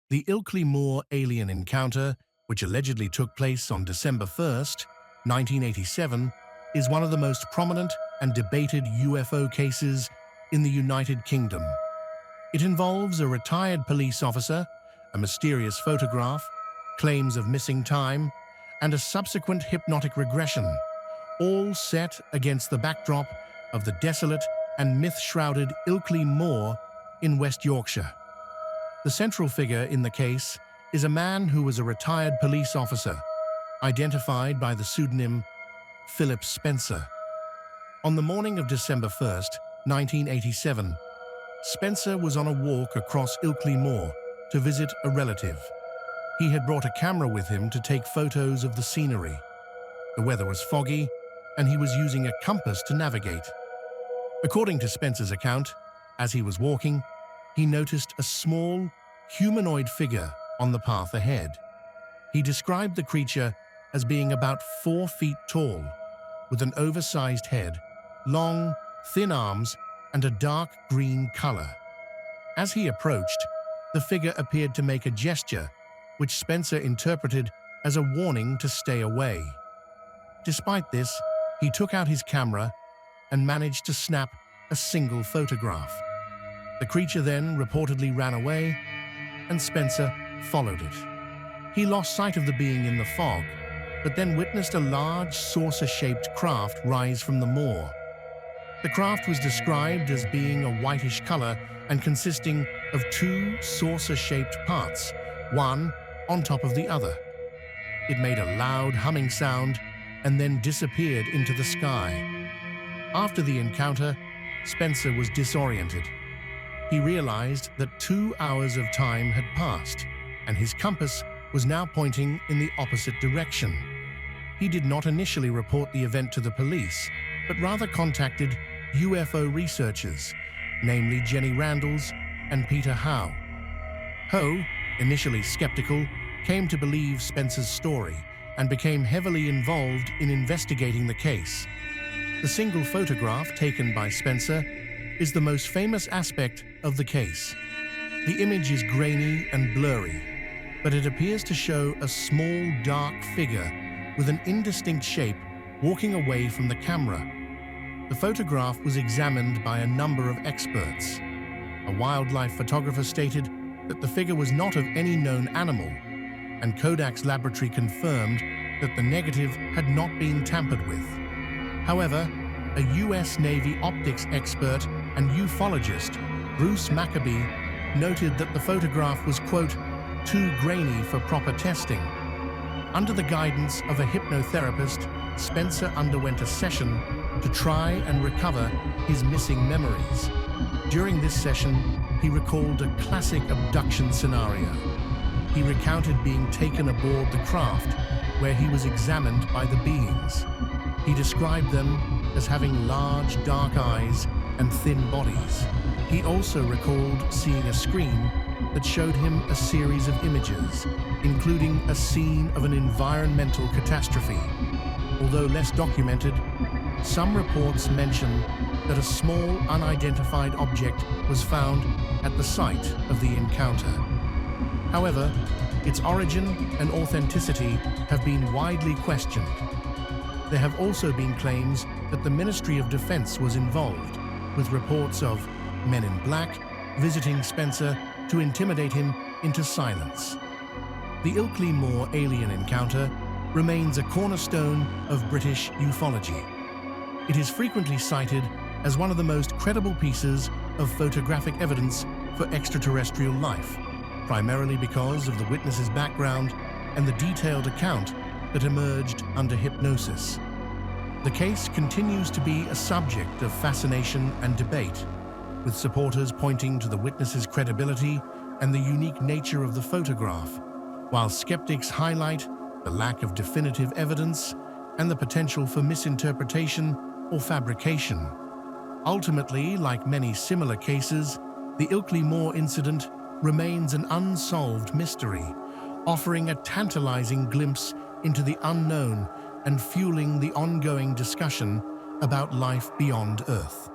The Ilkley Moor Alien Encounter, which allegedly took place on December 1st, 1987, is one of the most prominent and debated UFO cases in the United Kingdom. It involves a retired police officer, a mysterious photograph, claims of missing time, and a subsequent hypnotic regression, all set against the backdrop of the desolate and myth-shrouded Ilkley Moor in West Yorkshire. The central figure in the case is a man who was a retired police officer, identified by the pseudonym Philip Spencer. On the morning of December 1st, 1987, Spencer was on a walk across Ilkley Moor to visit a relative. He had brought a camera with him to take photos of the scenery. The weather was foggy, and he was using a compass to navigate. According to Spencer's account, as he was walking, he noticed a small, humanoid figure on the path ahead. He described the creature as being about 4 feet tall, with an oversized head, long, thin arms, and a dark green color. As he approached, the figure appeared to make a gesture, which Spencer interpreted as a warning to stay away. Despite this, he took out his camera and managed to snap a single photograph. The creature then reportedly ran away, and Spencer followed it. He lost sight of the being in the fog, but then witnessed a large saucer-shaped craft rise from the moor. The craft was described as being a whitish color and consisting of 2 saucer-shaped parts, one on top of the other. It made a loud humming sound and then disappeared into the sky. After the encounter, Spencer was disoriented. He realized that 2 hours of time had passed, and his compass was now pointing in the opposite direction. He did not initially report the event to the police, but rather contacted UFO researchers, namely Jenny Randalls and Peter Howe. Howe, initially skeptical, came to believe Spencer's story and became heavily involved in investigating the case. The single photograph taken by Spencer is the most famous aspect of the case. The image is grainy and blurry, but it appears to show a small, dark figure with an indistinct shape walking away from the camera. The photograph was examined by a number of experts. A wildlife photographer stated that the figure was not of any known animal, and Kodak's laboratory confirmed that the negative had not been tampered with. However, a U.S. Navy optics expert and ufologist, Bruce Maccabee, noted that the photograph was, quote, too grainy for proper testing. Under the guidance of a hypnotherapist, Spencer underwent a session to try and recover his missing memories. During this session, he recalled a classic abduction scenario. He recounted being taken aboard the craft, where he was examined by the beings. He described them as having large, dark eyes and thin bodies. He also recalled seeing a screen that showed him a series of images, including a scene of an environmental catastrophe. Although less documented, some reports mention that a small, unidentified object was found at the site of the encounter. However, its origin and authenticity have been widely questioned. There have also been claims that the Ministry of Defense was involved, with reports of men in black visiting Spencer to intimidate him into silence. The Ilkley Moor Alien Encounter remains a cornerstone of British ufology. It is frequently cited as one of the most credible pieces of photographic evidence for extraterrestrial life, primarily because of the witness's background and the detailed account that emerged under hypnosis. The case continues to be a subject of fascination and debate, with supporters pointing to the witness's credibility and the unique nature of the photograph, while skeptics highlight the lack of definitive evidence and the potential for misinterpretation or fabrication. Ultimately, like many similar cases, the Ilkley Moor incident remains an unsolved mystery, offering a tantalizing glimpse into the unknown and fueling the ongoing discussion about life beyond Earth.